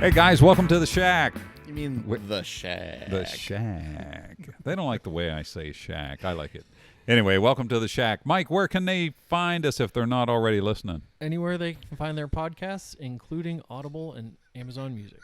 Hey guys, welcome to the Shack. You mean the Shack? The Shack. They don't like the way I say Shack. I like it. Anyway, welcome to the Shack. Mike, where can they find us if they're not already listening? Anywhere they can find their podcasts, including Audible and Amazon Music.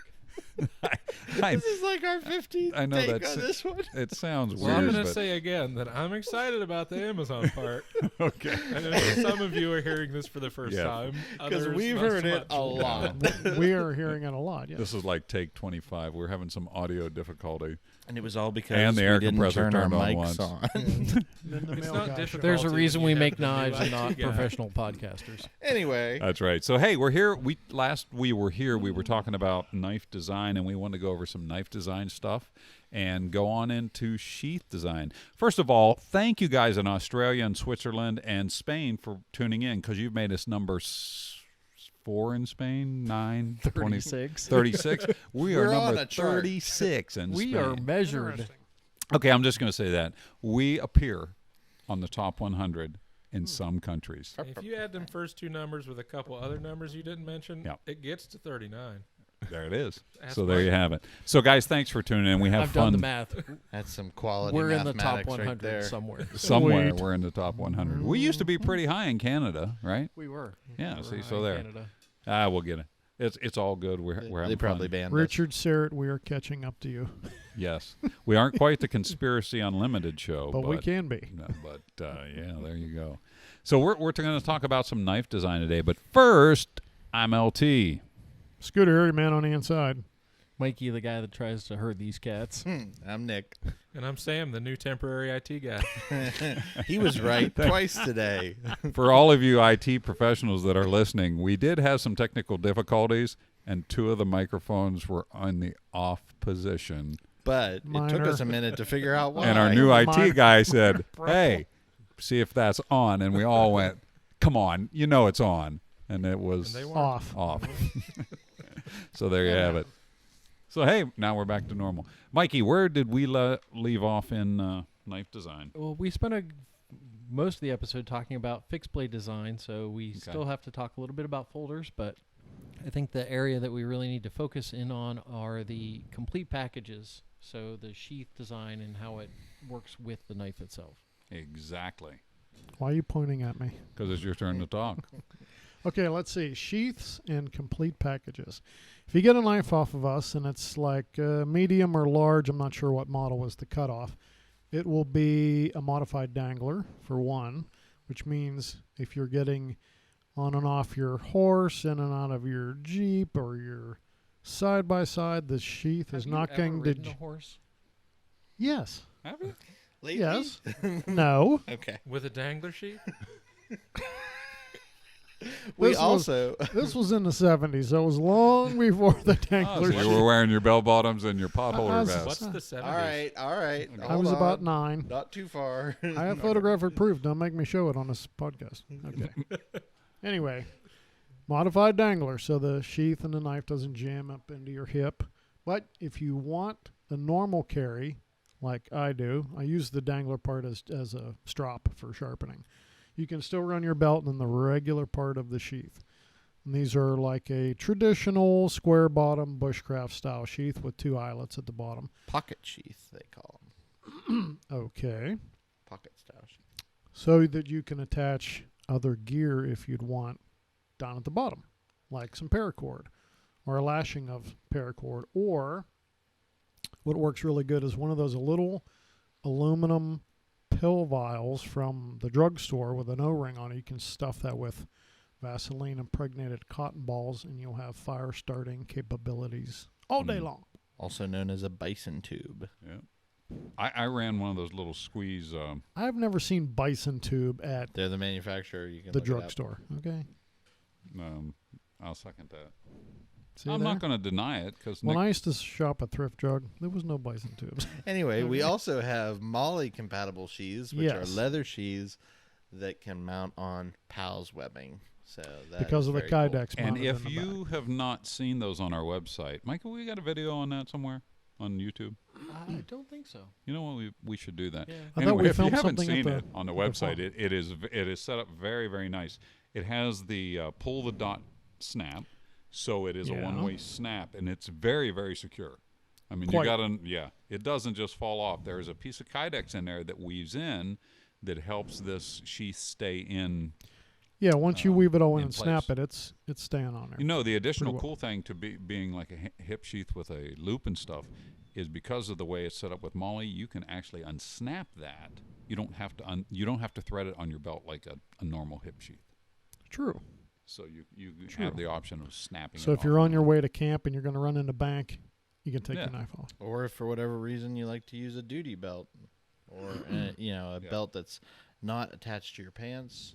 This is like our 15th I know take that's on this one. It sounds weird. Well, I'm going to but- say again that I'm excited about the Amazon part. Okay. I know some of you are hearing this for the first time. Because Others we've not heard so it much. a lot. We are hearing it a lot, yes. This is like take 25. We're having some audio difficulty. And it was all because And the air we didn't compressor turn our turned on mics once. on. Then the It's mail not guy difficult. showed There's a Quality reason when we you make have the new knives and IT not guy. professional podcasters. Anyway. That's right. So, hey, we're here. Last we were here, we were talking about knife design, and we wanted to go over some knife design stuff and go on into sheath design. First of all, thank you guys in Australia and Switzerland and Spain for tuning in, because you've made us number 4 in Spain, 9, 20, 36. 36. We are We're on number a chart. 36 in We Spain. are measured. Interesting. Okay, I'm just going to say that. We appear on the top 100 in some countries. If you add them first two numbers with a couple other numbers you didn't mention, Yep. it gets to 39. There it is. Ask So there you Mike. have it. So, guys, thanks for tuning in. We have I've fun. done the math. That's some quality We're in the top mathematics 100 right there. somewhere. Somewhere Sweet. we're in the top 100. We used to be pretty high in Canada, right? We were. Yeah, We see, were so in there. Canada. We'll get it. It's all good. We're having They probably fun. banned Richard Serrett, we are catching up to you. Yes, we aren't quite the Conspiracy Unlimited show, But we can be. No, but yeah, there you go. So we're going to talk about some knife design today. But first, I'm LT. Scooter Harry Man on the inside. Mikey, the guy that tries to herd these cats. us. I'm Nick. And I'm Sam, the new temporary IT guy. He was right twice today. For all of you IT professionals that are listening, we did have some technical difficulties, and 2 of the microphones were on the off position. But it took Minor. us a minute to figure out why. And our new Minor. IT guy said, "Hey, see if that's on." And we all went, "Come on, you know it's on." And it was And they weren't. Off. So there you have it. So, hey, now we're back to normal. Mikey, where did we leave off in knife design? Well, we spent most of the episode talking about fixed blade design, so we still have to talk a little bit about folders, but I think the area that we really need to focus in on are the complete packages, so the sheath design and how it works with the knife itself. Exactly. Why are you pointing at me? Because it's your turn to talk. Okay, let's see. Sheaths and complete packages. If you get a knife off of us and it's like medium or large, I'm not sure what model was the cutoff, it will be a modified dangler for one, which means if you're getting on and off your horse, in and out of your Jeep or your side-by-side, the sheath is not going to... ridden a horse? Yes. Have you? Lately? Yes. No. Okay. With a dangler sheet? We This was- also... This was in the 70s, so it was long before the Oh, dangler so you were wearing your bell bottoms and your potholder was- vest. What's the 70s? all right. I hold was on. about 9. Not too far. I have photographic proof. Don't make me show it on this podcast. Okay. Anyway, modified dangler, so the sheath and the knife doesn't jam up into your hip. But if you want a normal carry, like I do, I use the dangler part as a strop for sharpening. You can still run your belt in the regular part of the sheath. And these are like a traditional square bottom bushcraft style sheath with 2 eyelets at the bottom. Pocket sheath, they call them. Okay. Pocket style sheath. So that you can attach other gear if you'd want down at the bottom, like some paracord or a lashing of paracord. Or what works really good is one of those little aluminum pill vials from the drugstore with an O-ring on it. You can stuff that with Vaseline impregnated cotton balls, and you'll have fire starting capabilities all day long. Also known as a bison tube. Yeah. I ran one of those little squeeze. I've never seen bison tube at They're the manufacturer. You can the look it up. drugstore. Okay. I'll second that. See I'm there? not going to deny it because When I used to shop at Thrift Drug, there was no bison tubes. Anyway, we also have Molly compatible sheaths, which Yes. are leather sheaths that can mount on PALS webbing. So that because is of the very cool. Kydex. And mounted if in the you back. have not seen those on our website, Michael, we got a video on that somewhere on YouTube. I don't think so. You know what? We should do that. Yeah. I thought we if you filmed haven't something at seen the- it on the at the website, farm. it is set up very, very nice. It has the pull the dot snap. so it is a Yeah. one-way snap, and it's very, very secure. I mean, Quite. you got to, it doesn't just fall off. There's a piece of Kydex in there that weaves in that helps this sheath stay in. Yeah, once you weave it all in in and snap place. it, it's staying on there. You know, the additional well. cool thing to being like a hip sheath with a loop and stuff is because of the way it's set up with Molly, you can actually unsnap that. You don't have to you don't have to thread it on your belt like a normal hip sheath. True. So you True. have the option of snapping. So it if you're off on your and way to camp and you're going to run in the bank, you can take Yeah. your knife off. Or if for whatever reason you like to use a duty belt, or a belt that's not attached to your pants,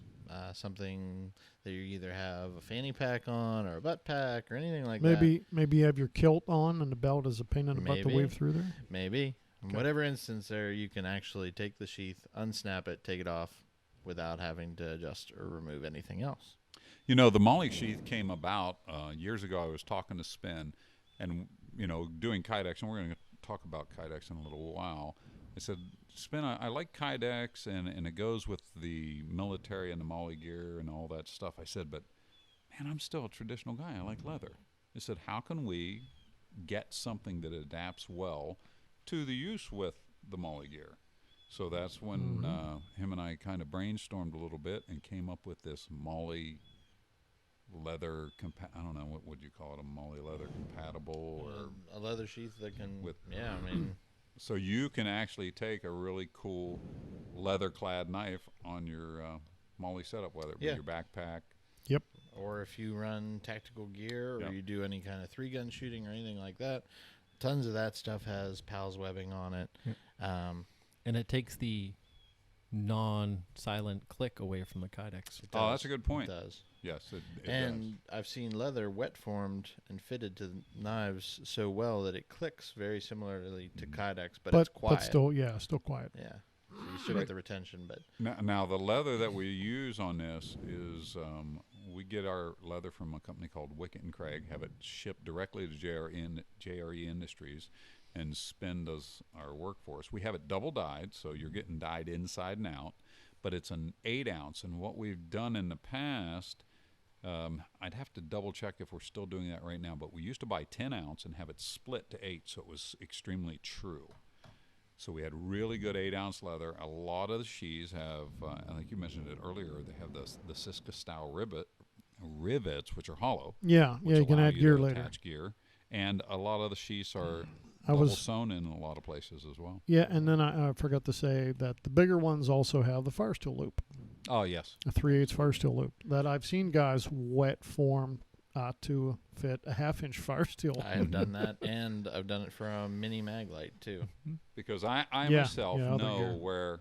something that you either have a fanny pack on or a butt pack or anything like that. Maybe you have your kilt on and the belt is a pain in the butt to Maybe. weave through there. Maybe. In Okay. whatever instance there, you can actually take the sheath, unsnap it, take it off without having to adjust or remove anything else. You know, the Molly sheath came about years ago. I was talking to Spin and, doing Kydex, and we're going to talk about Kydex in a little while. I said, Spin, I like Kydex, and it goes with the military and the Molly gear and all that stuff. I said, but, man, I'm still a traditional guy. I like leather. I said, how can we get something that adapts well to the use with the Molly gear? So that's when him and I kind of brainstormed a little bit and came up with this Molly leather, I don't know, what would you call it, a Molly leather compatible? Or A leather sheath that can, With- so so you can actually take a really cool leather-clad knife on your Molly setup, whether it be Yeah. your backpack. or if you run tactical gear or Yep. you do any kind of 3-gun shooting or anything like that, tons of that stuff has PALS webbing on it. And it takes the non-silent click away from the Kydex. Oh, that's a good point. It does. Yes, it And I've seen leather wet formed and fitted to knives so well that it clicks very similarly to Kydex, but it's quiet. But still quiet. Yeah. So you still get the retention, but does. Now, the leather that we use on this is we get our leather from a company called Wicket and Craig, have it shipped directly to JRE Industries, and Spin does our work for us. We have it double dyed, so you're getting dyed inside and out, but it's an 8 ounce. And what we've done in the past, I'd have to double check if we're still doing that right now, but we used to buy 10 ounce and have it split to 8, so it was extremely true. So we had really good 8 ounce leather. A lot of the sheaths have, I think you mentioned it earlier, they have the Siska style rivets, which are hollow. Yeah, which you can allow add gear to later. attach gear. And a lot of the sheaths are I double was sewn in a lot of places as well. Yeah, and then I forgot to say that the bigger ones also have the fire steel loop, Oh, yes. a 3/8 fire steel loop that I've seen guys wet form to fit a 1/2 inch fire steel. I have done that, and I've done it for a mini mag light too. Because I Yeah, myself yeah, other know gear. where,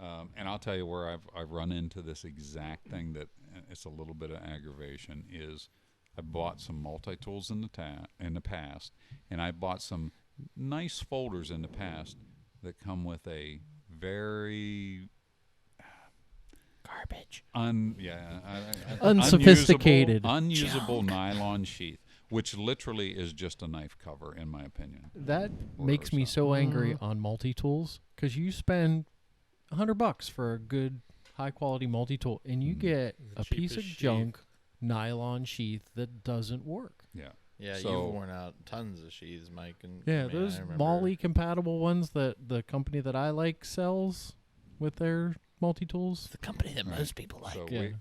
and I'll tell you where I've run into this exact thing that it's a little bit of aggravation is I bought some multi-tools in the past, and I bought some nice folders in the past that come with a very Garbage. Unsophisticated unusable nylon sheath, which literally is just a knife cover, in my opinion. That Or makes me so angry Mm-hmm. on multi-tools because you spend $100 for a good high-quality multi-tool and you get The a piece of cheapest sheath. junk nylon sheath that doesn't work. Yeah. Yeah, So- you've worn out tons of sheaths, Mike. And Yeah, I mean, those I remember- Molly compatible ones that the company that I like sells with their multi-tools. the company that Right. most people like. So Yeah.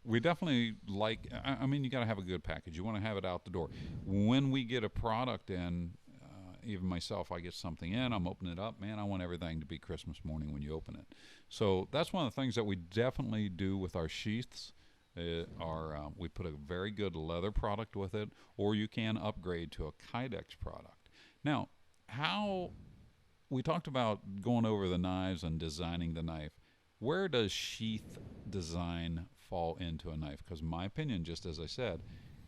we definitely like. I mean, you got to have a good package. You want to have it out the door. When we get a product in, even myself, I get something in. I'm opening it up. Man, I want everything to be Christmas morning when you open it. So that's one of the things that we definitely do with our sheaths. We put a very good leather product with it, or you can upgrade to a Kydex product. Now, how we talked about going over the knives and designing the knife. Where does sheath design fall into a knife? Because my opinion, just as I said,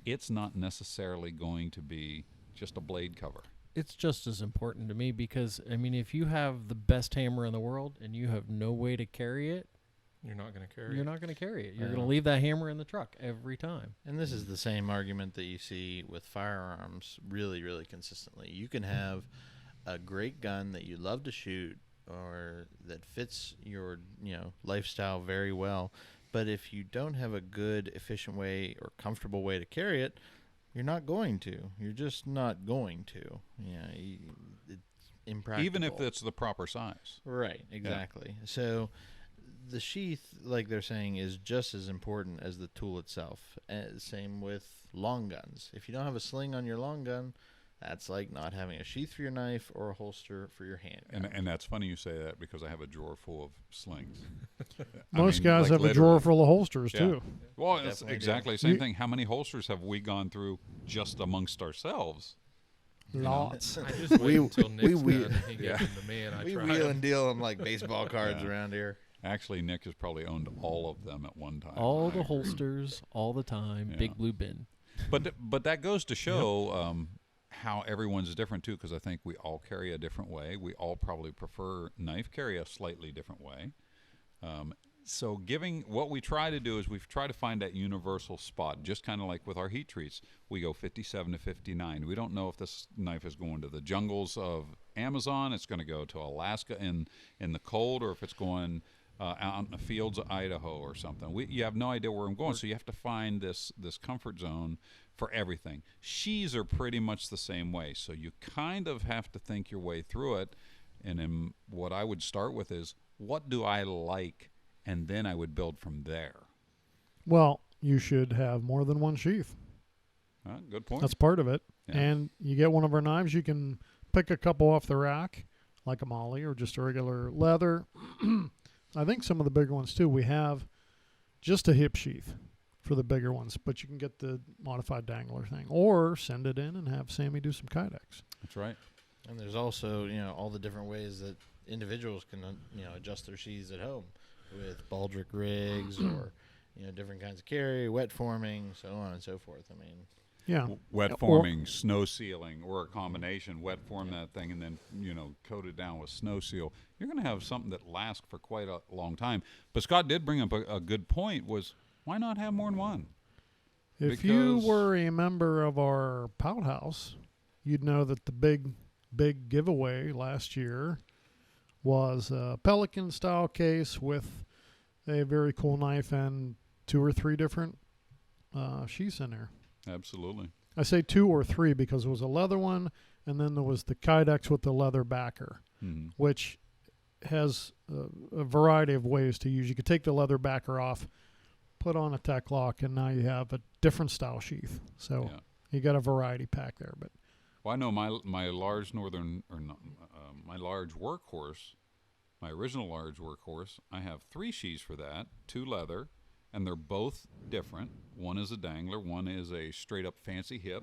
it's not necessarily going to be just a blade cover. It's just as important to me because, I mean, if you have the best hammer in the world and you have no way to carry it, You're not going to carry you're it. not going to carry it. You're Yeah. going to leave that hammer in the truck every time. And this is the same argument that you see with firearms really, really consistently. You can have a great gun that you love to shoot or that fits your, lifestyle very well, But if you don't have a good, efficient way or comfortable way to carry it, you're not going to. You're just not going to. It's impractical. Even if it's the proper size. Right, exactly. Yeah. So the sheath, like they're saying, is just as important as the tool itself. Same with long guns. If you don't have a sling on your long gun, that's like not having a sheath for your knife or a holster for your handgun. And that's funny you say that because I have a drawer full of slings. Most guys have a drawer full of holsters, too. Well, it's exactly the same thing. How many holsters have we gone through just amongst ourselves? Lots. I just wait until Nick's done. He gave them to me, and I we try wheel them. and deal them like baseball cards around here. Actually, Nick has probably owned all of them at one time. All the holsters, all the time, big blue bin. But that goes to show how everyone's different, too, because I think we all carry a different way. We all probably prefer knife carry a slightly different way. So what we try to do is we try to find that universal spot, just kind of like with our heat treats. We go 57 to 59. We don't know if this knife is going to the jungles of Amazon, it's going to go to Alaska in the cold, or if it's going out in the fields of Idaho or something. You have no idea where I'm going, so you have to find this comfort zone for everything. Sheaths are pretty much the same way, so you kind of have to think your way through it. And then what I would start with is, what do I like? And then I would build from there. Well, you should have more than one sheath. Good point. That's part of it. Yeah. And you get one of our knives, you can pick a couple off the rack, like a Molly or just a regular leather. I think some of the bigger ones, too, we have just a hip sheath for the bigger ones, but you can get the modified dangler thing. Or send it in and have Sammy do some kydex. That's right. And there's also, all the different ways that individuals can, adjust their sheaths at home with baldric rigs or, different kinds of carry, wet forming, so on and so forth. I mean, yeah, wet forming, snow sealing, or a combination. Wet form that thing and then coat it down with snow seal. You're going to have something that lasts for quite a long time. But Scott did bring up a good point. Was why not have more than one? If you were a member of our Pout House, you'd know that the big giveaway last year was a Pelican style case with a very cool knife and 2 or 3 different sheaths in there. Absolutely. I say 2 or 3 because it was a leather one, and then there was the Kydex with the leather backer, which has a variety of ways to use. You could take the leather backer off, put on a tech lock, and now you have a different style sheath. So you got a variety pack there. But well, I know my large my large workhorse, my original large workhorse, I have 3 sheaths for that, 2 leather, and they're both different. One is a dangler, one is a straight up fancy hip,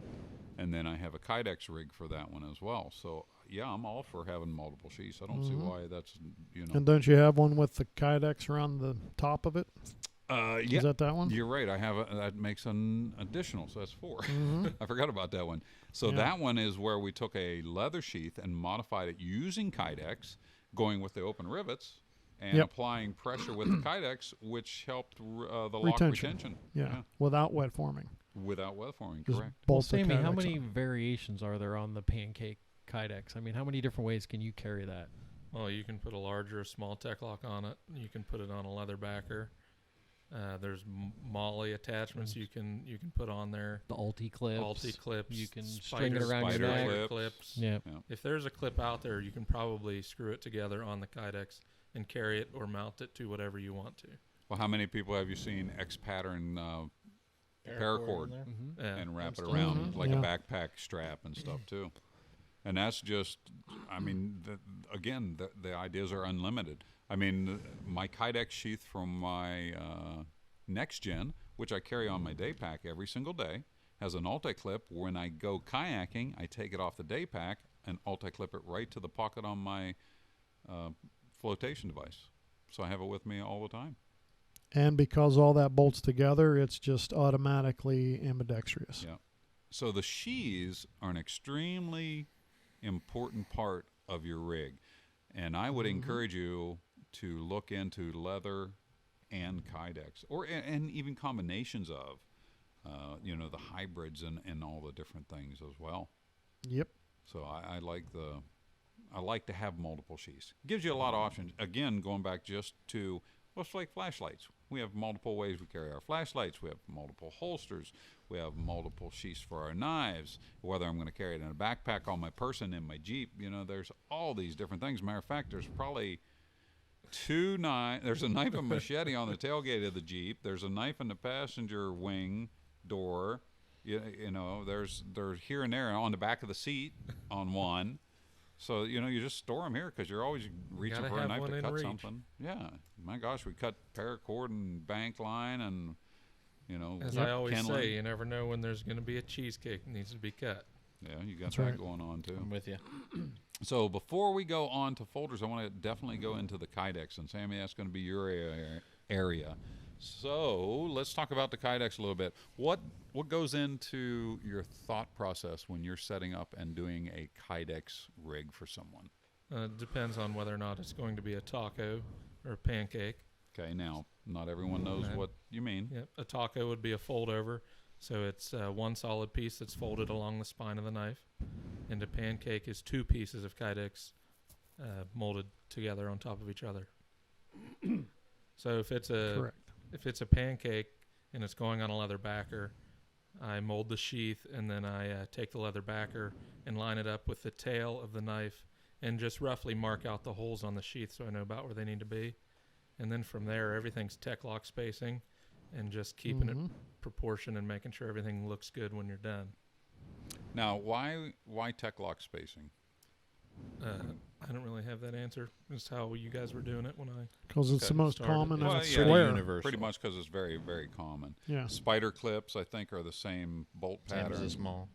and then I have a Kydex rig for that one as well. So yeah, I'm all for having multiple sheaths. I don't see why that's And don't you have one with the Kydex around the top of it? Yeah. Is that one? You're right. I have that makes an additional, so that's 4. I forgot about that one. So that one is where we took a leather sheath and modified it using Kydex, going with the open rivets and applying pressure with the Kydex, which helped the lock retention. Yeah, without wet forming. Without wet forming, Just correct. Well, Sammy, how many variations are there on the pancake Kydex? I mean, how many different ways can you carry that? Well, you can put a large or a small tech lock on it. You can put it on a leather backer. There's Molly attachments you can put on there. The Alti clips. You can string it around your spider neck. Clips. Yeah. If there's a clip out there, you can probably screw it together on the Kydex and carry it or mount it to whatever you want to. Well, how many people have you seen X pattern paracord and wrap it around like a backpack strap and stuff too? And that's just, I mean, the ideas are unlimited. I mean, my Kydex sheath from my next gen, which I carry on my day pack every single day, has an Alti-clip. When I go kayaking, I take it off the day pack and Alti-clip it right to the pocket on my flotation device. So I have it with me all the time. And because all that bolts together, it's just automatically ambidextrous. Yeah. So the sheaths are an extremely important part of your rig. And I would encourage you to look into leather and Kydex, and even combinations of, the hybrids and all the different things as well. Yep. So I like to have multiple sheaths. Gives you a lot of options. Again, going back just to, well, it's like flashlights. We have multiple ways we carry our flashlights. We have multiple holsters. We have multiple sheaths for our knives. Whether I'm going to carry it in a backpack on my person, in my Jeep, there's all these different things. Matter of fact, there's probably there's a knife and machete on the tailgate of the Jeep. There's a knife in the passenger wing door. There's here and there on the back of the seat on one. So, you just store them here because you're always reaching for a knife to cut something. Yeah. My gosh, we cut paracord and bank line and, As I always say, you never know when there's going to be a cheesecake that needs to be cut. Yeah, you got that going on, too. I'm with you. So before we go on to folders, I want to definitely go into the Kydex. And, Sammy, that's going to be your area. So let's talk about the Kydex a little bit. What goes into your thought process when you're setting up and doing a Kydex rig for someone? Depends on whether or not it's going to be a taco or a pancake. Okay, now, not everyone knows what you mean. Yep, a taco would be a fold over. So it's one solid piece that's folded along the spine of the knife. And a pancake is two pieces of Kydex molded together on top of each other. So if it's a pancake and it's going on a leather backer, I mold the sheath and then I take the leather backer and line it up with the tail of the knife and just roughly mark out the holes on the sheath so I know about where they need to be. And then from there, everything's Tech-Lock spacing and just keeping it proportion and making sure everything looks good when you're done. Now, why Tech-Lock spacing? I don't really have that answer. It's how you guys were doing it when I Because it's the most common and it's pretty square. universal. Pretty much because it's very, very common. Yeah. Spider clips, I think, are the same bolt Same pattern. as a small.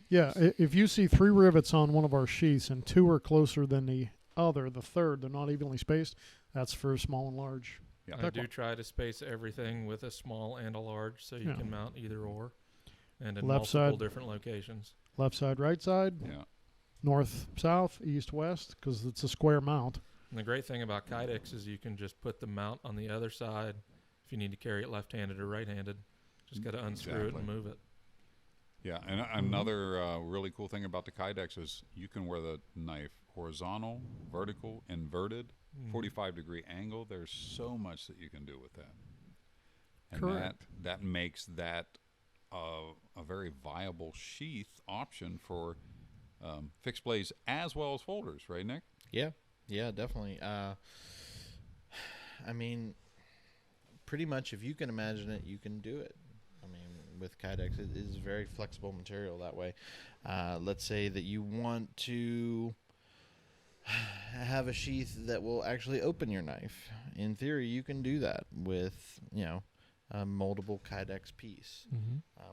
Yeah, if you see 3 rivets on one of our sheaths and 2 are closer than the other, the third, they're not evenly spaced, that's for small and large. Yeah. I do try to space everything with a small and a large so you can mount either or and in Left multiple side. different locations. Left side, right side, Yeah. north, south, east, west, because it's a square mount. And the great thing about Kydex is you can just put the mount on the other side if you need to carry it left-handed or right-handed. Just got to unscrew it and move it. Yeah, and another really cool thing about the Kydex is you can wear the knife horizontal, vertical, inverted, 45-degree angle. There's so much that you can do with that. And Correct. that makes that a very viable sheath option for fixed blades as well as folders, right, Nick? Yeah, definitely. I mean, pretty much if you can imagine it, you can do it. I mean, with Kydex, it is very flexible material that way. Let's say that you want to have a sheath that will actually open your knife. In theory, you can do that with, a moldable Kydex piece.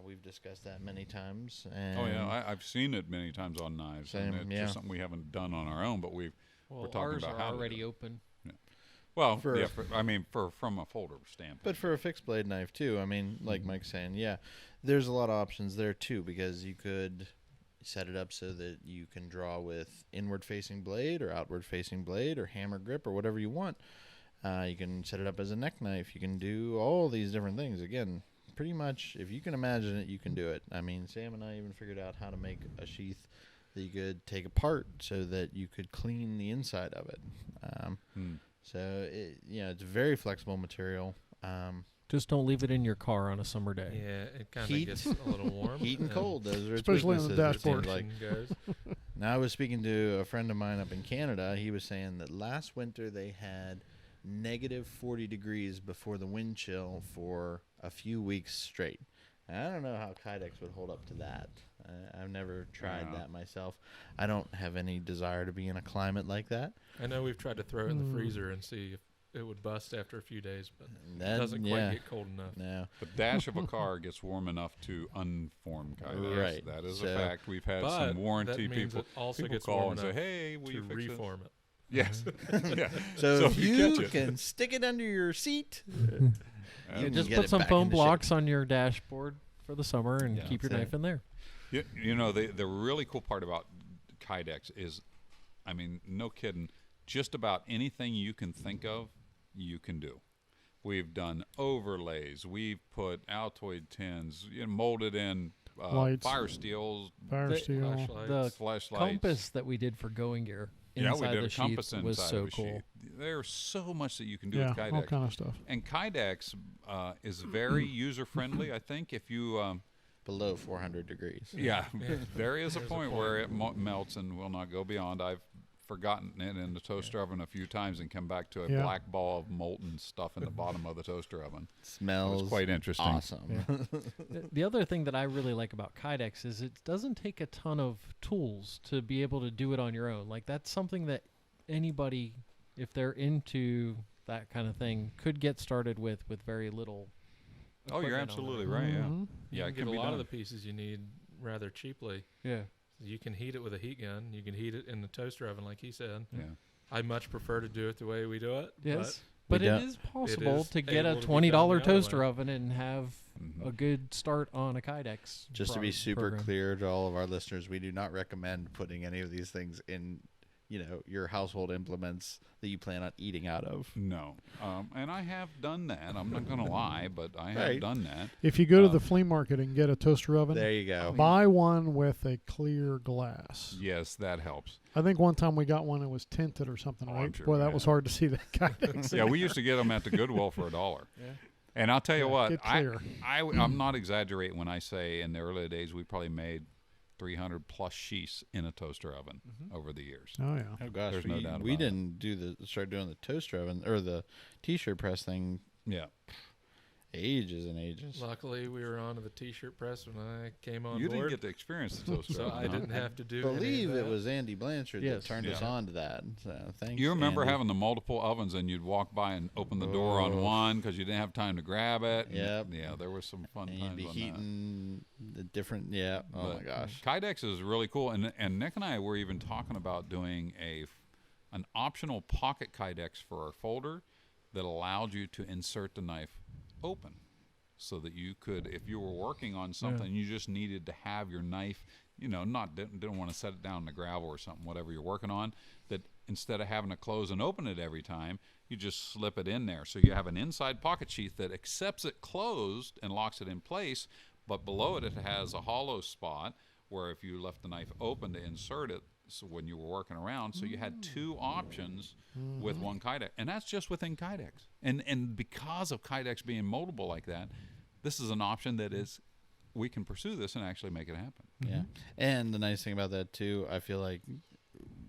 We've discussed that many times. And Oh, yeah, I've seen it many times on knives. Same, and it's just something we haven't done on our own, but we're talking ours about are how to already do it. open. Well, For- from a folder standpoint. But for a fixed blade knife too, I mean, like Mike's saying, there's a lot of options there too, because you could set it up so that you can draw with inward facing blade or outward facing blade or hammer grip or whatever you want. You can set it up as a neck knife. You can do all these different things. Again, pretty much if you can imagine it, you can do it. I mean, Sam and I even figured out how to make a sheath that you could take apart so that you could clean the inside of it. So it's a very flexible material. Just don't leave it in your car on a summer day. Yeah, it kind Heat. of gets a little warm. Heat and cold, those are its Especially on the weaknesses, it seems dashboard. like. Goes. Now, I was speaking to a friend of mine up in Canada. He was saying that last winter they had negative 40 degrees before the wind chill for a few weeks straight. I don't know how Kydex would hold up to that. I've never tried that myself. I don't have any desire to be in a climate like that. I know we've tried to throw it in the freezer and see if it would bust after a few days, but That, it doesn't quite get cold enough. No. The dash of a car gets warm enough to unform Kydex. Right. That is So- a fact. We've had But some warranty that means people. it also people gets call warm and say, enough "Hey, will to you fix this?" reform it. Yes. Yeah. So if you catch it, can stick it under your seat, and you Just get put it some back foam into shape. blocks on your dashboard for the summer and Yeah, keep your that's knife it. in there. the really cool part about Kydex is, I mean, no kidding, just about anything you can think of, you can do. We've done overlays. We've put Altoid tins, molded in Lights. fire steels, Fire The- steel. The flashlights. compass that we did for going gear Yeah, inside we did the a compass sheath was inside so of a cool. sheath. There's so much that you can do Yeah, with all Kydex. kind of stuff. And Kydex is very user friendly. I think if you, Below 400 degrees. yeah, there is a There's a point point. where it melts and will not go beyond. I've forgotten it in the toaster oven a few times and come back to a Yeah. black ball of molten stuff in the bottom of the toaster oven. It Smells was quite interesting. awesome. The other thing that I really like about Kydex is it doesn't take a ton of tools to be able to do it on your own. Like that's something that anybody, if they're into that kind of thing, could get started with very little. Oh, you're equipment on absolutely there. right. Yeah, Mhm. yeah, You it can can get be a lot done. of the pieces you need rather cheaply. Yeah. You can heat it with a heat gun. You can heat it in the toaster oven, like he said. Yeah. I much prefer to do it the way we do it. Yes. We But it don't- is possible is to get able a to be $20 done the other toaster way. oven and have Mhm. a good start on a Kydex. Just to be super program. clear to all of our listeners, we do not recommend putting any of these things in, your household implements that you plan on eating out of. No, and I have done that. I'm not going to lie, but I have Right. done that. If you go to Um, the flea market and get a toaster oven, There you go. buy one with a clear glass. Yes, that helps. I think one time we got one that was tinted or something, Oh, right? I'm sure Boy, we that was had. hard to see that Kydex. Yeah, we used to get them at the Goodwill for $1. Yeah. And I'll tell you Yeah, what, get clear. I'm not exaggerating when I say in the early days we probably made 300 plus sheaths in a toaster oven over the years. Oh yeah. Oh gosh, There's no doubt we about it. didn't start doing the toaster oven or the t-shirt press thing Yeah, ages and ages. Luckily, we were onto the T-shirt press when I came on you board, didn't get to experience the toaster so oven. I huh? didn't have to do. I believe any of it that. was Andy Blanchard Yes. that turned us Yeah. on to that. So thanks. You remember Andy. having the multiple ovens and you'd walk by and open the door on Oh. one because you didn't have time to grab it. and- Yep. Yeah, there was some fun and you'd times be on heating the different. Yeah. Oh But my gosh. Kydex is really cool, and Nick and I were even talking about doing an optional pocket Kydex for our folder that allowed you to insert the knife open, so that you could, if you were working on something, you just needed to have your knife, didn't want to set it down in the gravel or something, whatever you're working on, that instead of having to close and open it every time, you just slip it in there. So you have an inside pocket sheath that accepts it closed and locks it in place, but below it has a hollow spot where if you left the knife open to insert it, so when you were working around, so you had two options with one Kydex, and that's just within Kydex. And because of Kydex being moldable like that, this is an option that is, we can pursue this and actually make it happen. Yeah. And the nice thing about that too, I feel like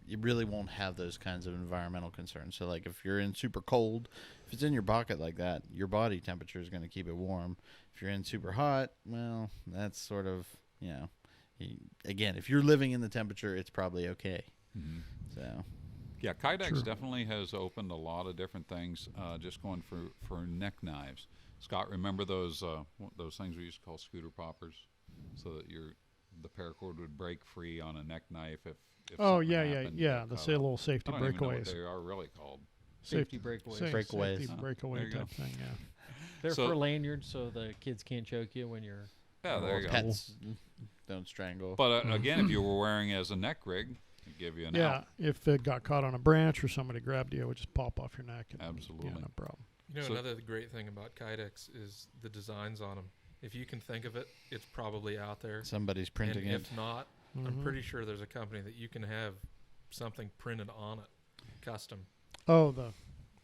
you really won't have those kinds of environmental concerns. So like if you're in super cold, if it's in your pocket like that, your body temperature is going to keep it warm. If you're in super hot, well, that's sort of, again, if you're living in the temperature, it's probably okay. So Yeah, Kydex True. definitely has opened a lot of different things. Just going for neck knives. Scott, remember those things we used to call scooter poppers, so that the paracord would break free on a neck knife if Oh something yeah, happened, yeah. The say little safety I don't even know what breakaways. they are really called. Safety breakaways. Breakaways. Safety Huh, breakaway there you type go. thing. Yeah. They're So- for lanyards so the kids can't choke you when you're. Yeah, there you go. pets don't strangle. But again, if you were wearing as a neck rig, it'd give you an Yeah, out. if it got caught on a branch or somebody grabbed you, it would just pop off your neck. And, Absolutely. Yeah, no problem. So- Another great thing about Kydex is the designs on them. If you can think of it, it's probably out there. Somebody's And printing it. if not, I'm Mhm. pretty sure there's a company that you can have something printed on it, custom. Oh, the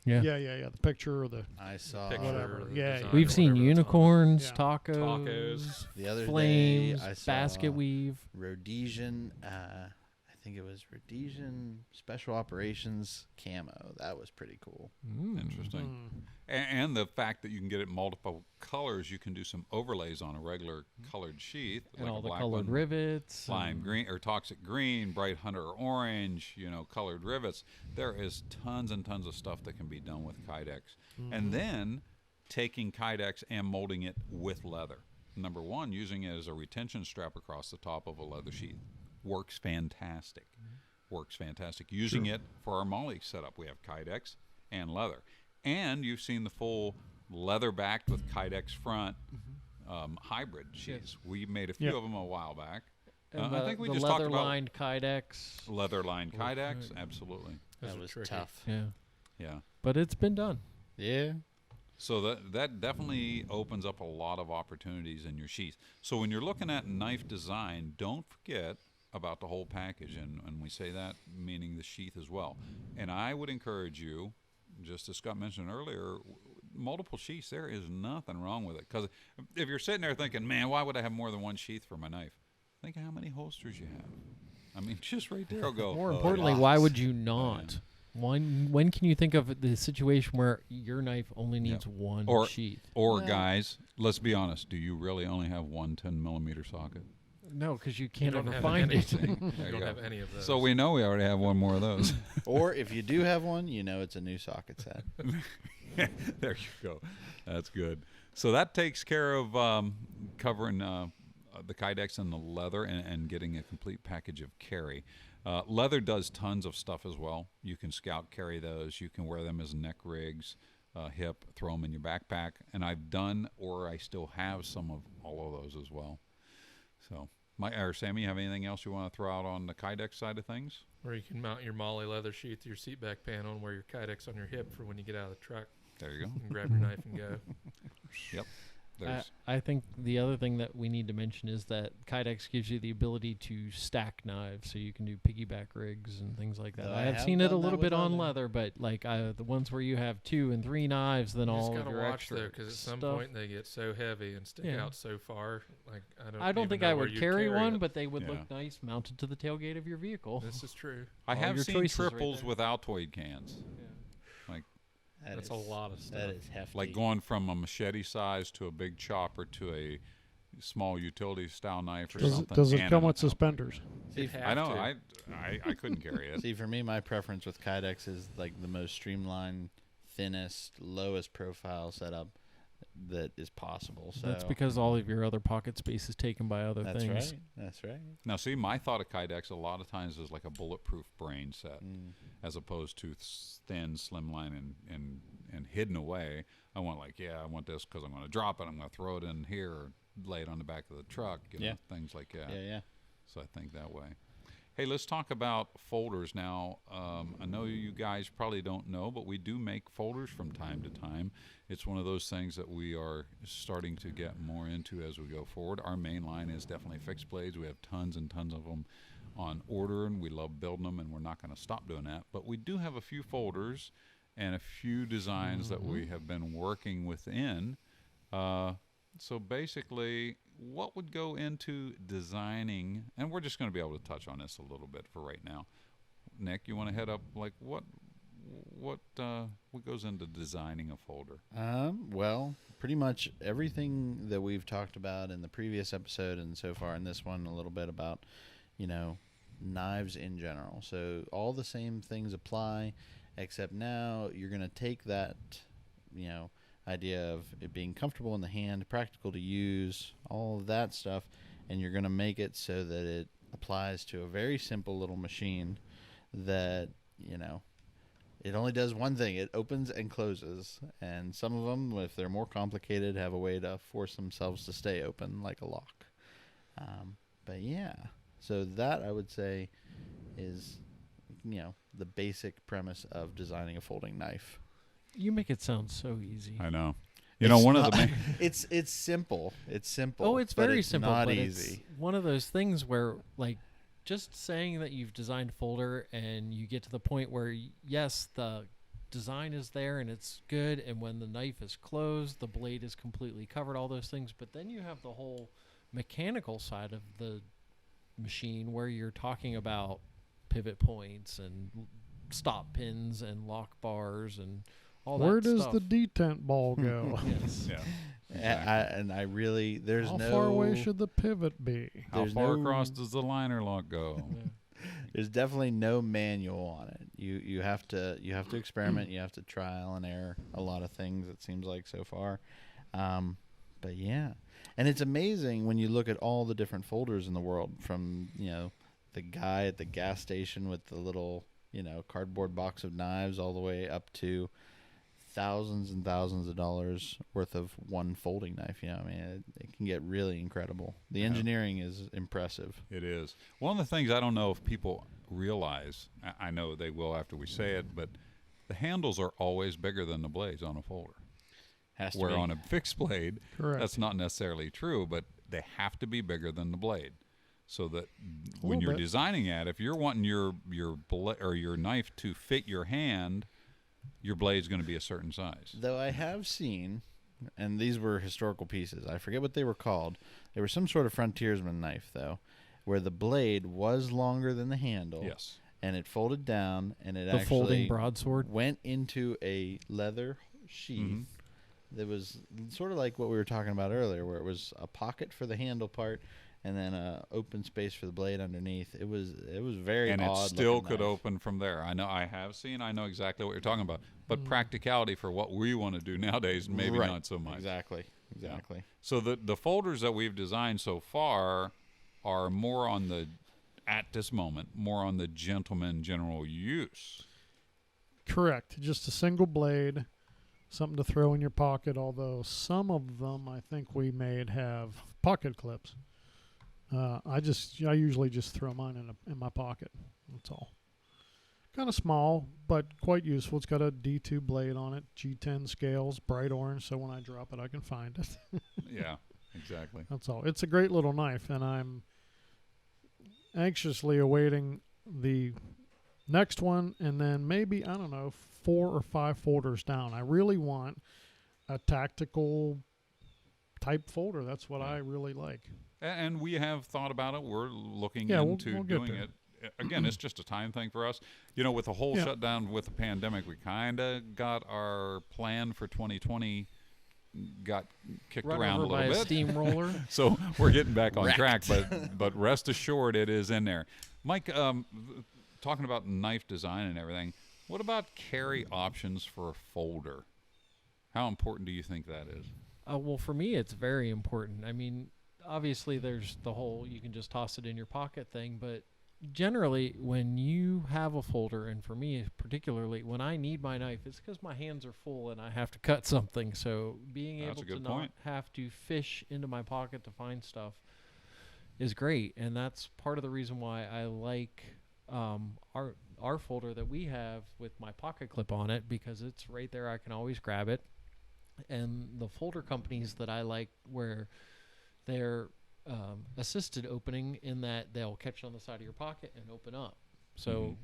Yeah. yeah. The picture or the I saw Picture Whatever. or the Yeah, design We've or seen whatever it's on. unicorns, Yeah. tacos, Tacos. the other flames, day. I saw basket weave. Rhodesian, I think it was Rhodesian Special Operations camo. That was pretty cool. Interesting. And the fact that you can get it in multiple colors, you can do some overlays on a regular colored sheath, And like all a the black colored one, rivets. lime green or toxic green, bright hunter orange, colored rivets. There is tons and tons of stuff that can be done with Kydex. And then taking Kydex and molding it with leather. Number one, using it as a retention strap across the top of a leather sheath. Works fantastic. Works fantastic. Using it for our Molly setup, we have Kydex and leather. And you've seen the full leather backed with Kydex front hybrid sheaths. We made a few Yep. of them a while back. And I think we the just talked leather about lined Kydex. leather lined Kydex. Absolutely. Those That are was tricky. tough. Yeah. Yeah. But it's been done. Yeah. So that definitely opens up a lot of opportunities in your sheath. So when you're looking at knife design, don't forget about the whole package, and we say that meaning the sheath as well. And I would encourage you, just as Scott mentioned earlier, multiple sheaths. There is nothing wrong with it, because if you're sitting there thinking, man, why would I have more than one sheath for my knife? Think of how many holsters you have. I mean, just right there, I'll go. More importantly, why would you not? When can you think of the situation where your knife only needs one sheath? Or guys, let's be honest. Do you really only have one 10-millimeter socket? No, because you can't don't ever have find it. You don't have any of those. So we know we already have one more of those. Or if you do have one, you know it's a new socket set. There you go. That's good. So that takes care of covering the Kydex and the leather and getting a complete package of carry. Leather does tons of stuff as well. You can scout carry those. You can wear them as neck rigs, hip, throw them in your backpack. And I've done, or I still have some of all of those as well. So, Sammy, you have anything else you want to throw out on the Kydex side of things? Or you can mount your Molly leather sheath to your seat back panel and wear your Kydex on your hip for when you get out of the truck. There you go. And grab your knife and go. Yep. I think the other thing that we need to mention is that Kydex gives you the ability to stack knives, so you can do piggyback rigs and things like that. I have seen it a little bit on leather, but like the ones where you have 2 and 3 knives, then all you of just your gotta watch extra though, because at some stuff. point they get so heavy and stick out so far. Like I don't think I would carry one, it. but they would look nice mounted to the tailgate of your vehicle. This is true. I All have your seen choices right triples there. with Altoid cans. That's a lot of stuff. That is hefty. Like going from a machete size to a big chopper to a small utility style knife or something. Does it and come an with Altoid. suspenders? You'd I have know. to. I couldn't carry it. See, for me, my preference with Kydex is like the most streamlined, thinnest, lowest profile setup that is possible. So That's because all of your other pocket space is taken by other that's things. right. That's right. Now, see, my thought of Kydex a lot of times is like a bulletproof brain set, as opposed to thin, slimline, and hidden away. I want I want this because I'm going to drop it. I'm going to throw it in here or lay it on the back of the truck. You know, things like that. Yeah. So I think that way. Hey, let's talk about folders now. I know you guys probably don't know, but we do make folders from time to time. It's one of those things that we are starting to get more into as we go forward. Our main line is definitely fixed blades. We have tons and tons of them on order, and we love building them, and we're not going to stop doing that. But we do have a few folders and a few designs that we have been working within. So basically, what would go into designing, and we're just going to be able to touch on this a little bit for right now. Nick, you want to head up, like what goes into designing a folder? Well, pretty much everything that we've talked about in the previous episode and so far in this one, a little bit about, knives in general. So all the same things apply, except now you're going to take that, idea of it being comfortable in the hand, practical to use, all of that stuff, and you're going to make it so that it applies to a very simple little machine that, it only does one thing. It opens and closes, and some of them, if they're more complicated, have a way to force themselves to stay open, like a lock. But yeah, so that I would say is, the basic premise of designing a folding knife. You make it sound so easy. I know. One of the it's simple. It's simple. Oh, it's very simple, not but easy. It's one of those things where, like, just saying that you've designed a folder and you get to the point where, yes, the design is there and it's good, and when the knife is closed, the blade is completely covered, all those things, but then you have the whole mechanical side of the machine where you're talking about pivot points and stop pins and lock bars and all Where that does stuff. the detent ball go? Yes. Yeah. And I really, there's How no. far away should the pivot be? How There's far no- across does the liner lock go? There's definitely no manual on it. You have to experiment. You have to trial and error a lot of things. It seems like so far, but yeah, and it's amazing when you look at all the different folders in the world. From the guy at the gas station with the little cardboard box of knives, all the way up to thousands and thousands of dollars worth of one folding knife. It can get really incredible. The engineering is impressive. It is. One of the things I don't know if people realize, I know they will after we say it, but the handles are always bigger than the blades on a folder. Has to Where be. on a fixed blade, Correct. that's not necessarily true, but they have to be bigger than the blade. So that when little you're bit. designing it, if you're wanting your or your knife to fit your hand, your blade's going to be a certain size. Though I have seen, and these were historical pieces. I forget what they were called. They were some sort of frontiersman knife, though, where the blade was longer than the handle. Yes. And it folded down, and it The folding actually broadsword. went into a leather sheath. Mhm. That was sort of like what we were talking about earlier, where it was a pocket for the handle part, and then a open space for the blade underneath. It was very And odd. it still looking could knife. open from there. I know. I have seen. I know exactly what you're talking about. But practicality for what we want to do nowadays, maybe Right. not so much. Exactly. Exactly. So the folders that we've designed so far are more on the, at this moment, more on the gentleman general use. Correct. Just a single blade, something to throw in your pocket. Although some of them, I think we made have pocket clips. I usually just throw mine in my pocket. That's all. Kind of small, but quite useful. It's got a D2 blade on it, G10 scales, bright orange, so when I drop it, I can find it. Yeah, exactly. That's all. It's a great little knife, and I'm anxiously awaiting the next one, and then maybe, I don't know, 4 or 5 folders down. I really want a tactical type folder. That's what I really like. And we have thought about it. We're looking Yeah, into we'll get doing there. it. Again, it's just a time thing for us. You know, with the whole Yeah. shutdown with the pandemic, we kind of got our plan for 2020 got kicked Run around a over by little a bit. steamroller. So we're getting back on Wrecked. track, but rest assured it is in there. Mike, talking about knife design and everything, what about carry options for a folder? How important do you think that is? Well, for me, it's very important. I mean, obviously, there's the whole you can just toss it in your pocket thing, but generally, when you have a folder, and for me particularly, when I need my knife, it's because my hands are full and I have to cut something. So being That's able a good to point. not have to fish into my pocket to find stuff is great, and that's part of the reason why I like our folder that we have with my pocket clip on it, because it's right there. I can always grab it. And the folder companies that I like, where they're assisted opening, in that they'll catch on the side of your pocket and open up. So,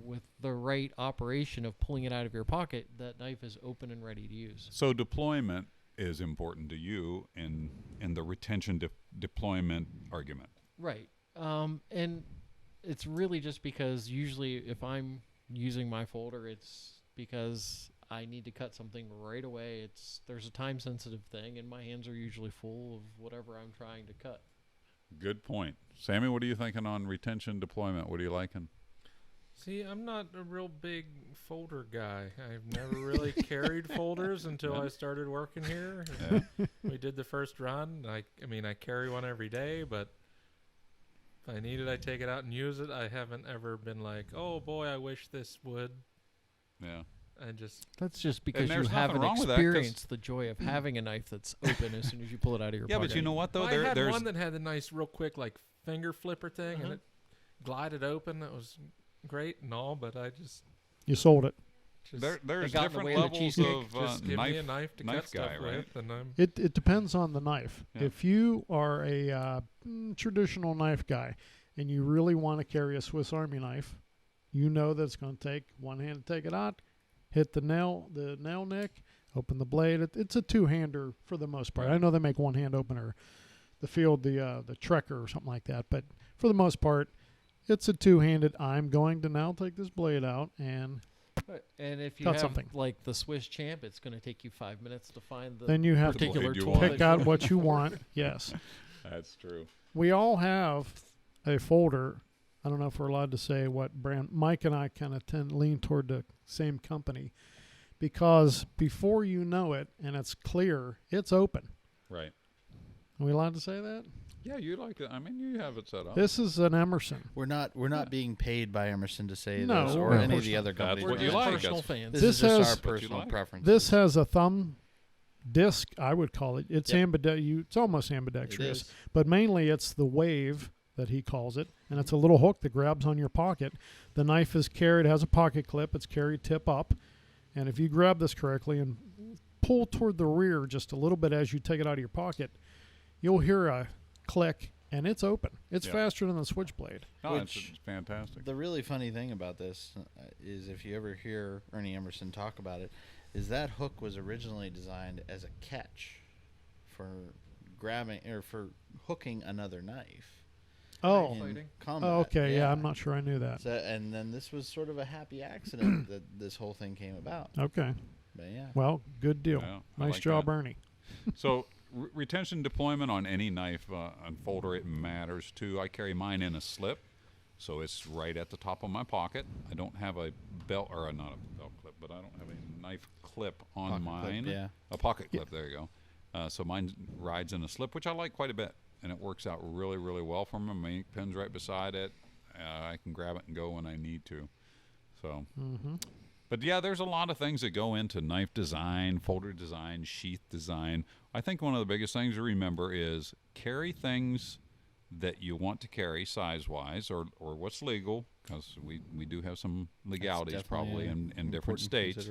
with the right operation of pulling it out of your pocket, that knife is open and ready to use. So deployment is important to you in the retention deployment argument. Right. And it's really just because usually if I'm using my folder, it's because I need to cut something right away. There's a time sensitive thing, and my hands are usually full of whatever I'm trying to cut. Good point. Sammy, what are you thinking on retention deployment? What are you liking? See, I'm not a real big folder guy. I've never really carried folders until I started working here. Yeah. We did the first run. I carry one every day, but if I need it, I take it out and use it. I haven't ever been like, oh boy, I wish this would. Yeah. That's just because you there's nothing haven't wrong with that, 'cause- experienced the joy of having a knife that's open as soon as you pull it out of your Yeah, pocket. but you know what though? I had There's one that had a nice, real quick, like finger flipper thing, and Uh-huh. it glided open. That was great and all, but I just You sold it. there's got in the different way of the levels cheesecake. of just give me a knife. knife to knife cut stuff guy, right? with, and I'm It depends on the knife. Yeah. If you are a traditional knife guy and you really want to carry a Swiss Army knife, you know that it's going to take one hand to take it out, hit the nail nick, open the blade. It's a two-hander for the most part. I know they make one-hand opener, the Trekker or something like that, but for the most part, it's a two-handed. I'm going to now take this blade out and And if you cut have something. like the Swiss Champ, it's going to take you 5 minutes to find the then you have to particular blade you tool. want. pick that out you- what you want. Yes. That's true. We all have a folder. I don't know if we're allowed to say what brand. Mike and I kind of lean toward the same company, because before you know it and it's clear, it's open. Right. Are we allowed to say that? Yeah, you like it. I mean, you have it set up. This is an Emerson. We're not being paid by Emerson to say No, this, no, or of any of course the not. other That's companies. what We're you just like. personal That's- fans. This This is just has- our what you personal like. preference. This has a thumb disc, I would call it. It's Yep. it's almost It ambidextrous, is. but mainly it's the wave that he calls it, and it's a little hook that grabs on your pocket. The knife is carried, has a pocket clip. It's carried tip up, and if you grab this correctly and pull toward the rear just a little bit as you take it out of your pocket, you'll hear a click, and it's open. It's faster than the Switchblade. Oh, it's fantastic. The really funny thing about this is if you ever hear Ernie Emerson talk about it, is that hook was originally designed as a catch for grabbing or for hooking another knife. Oh. In combat. Oh, okay. Yeah, I'm not sure I knew that. So, and then this was sort of a happy accident that this whole thing came about. Okay. But yeah. Well, good deal. Yeah, I Nice like job, that. Ernie. So retention deployment on any knife and folder, it matters too. I carry mine in a slip, so it's right at the top of my pocket. I don't have a belt, or not a belt clip, but I don't have a knife clip on Pocket mine. clip, yeah. A pocket clip, there you go. So mine rides in a slip, which I like quite a bit, and it works out really, really well for me. My ink pen's right beside it. I can grab it and go when I need to. So, but yeah, there's a lot of things that go into knife design, folder design, sheath design. I think one of the biggest things to remember is carry things that you want to carry size-wise, or what's legal, because we do have some legalities probably in different states.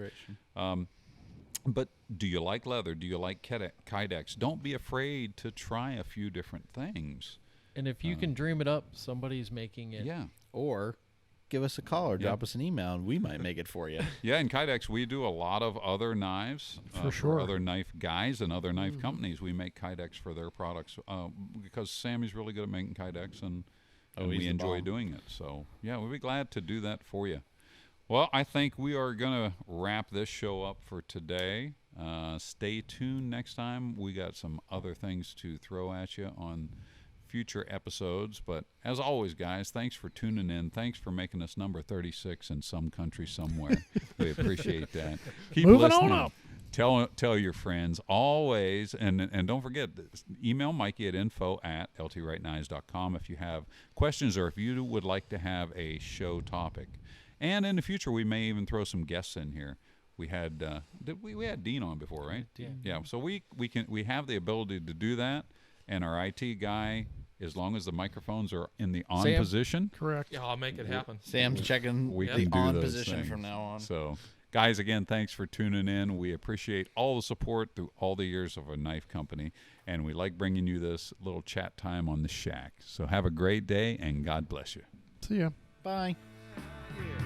But do you like leather? Do you like Kydex? Don't be afraid to try a few different things. And if you can dream it up, somebody's making it. Yeah. Or give us a call or drop us an email, and we might make it for you. Yeah, in Kydex, we do a lot of other knives For sure. other knife guys and other knife companies. We make Kydex for their products because Sammy's really good at making Kydex, and we enjoy doing it. So, yeah, we'll be glad to do that for you. Well, I think we are going to wrap this show up for today. Stay tuned next time. We got some other things to throw at you on future episodes. But as always, guys, thanks for tuning in. Thanks for making us number 36 in some country somewhere. We appreciate that. Keep Moving listening. on up. Tell your friends always, and don't forget, email Mikey at info@ltwrightknives.com if you have questions or if you would like to have a show topic. And in the future, we may even throw some guests in here. We had we had Dean on before, right? Yeah. So we have the ability to do that, and our IT guy, as long as the microphones are in the on Sam? position, Correct. Yeah, I'll make it happen. Sam's checking we the can do on those position things. from now on. So, guys, again, thanks for tuning in. We appreciate all the support through all the years of a knife company, and we like bringing you this little chat time on the shack. So have a great day, and God bless you. See ya. Bye. Yeah.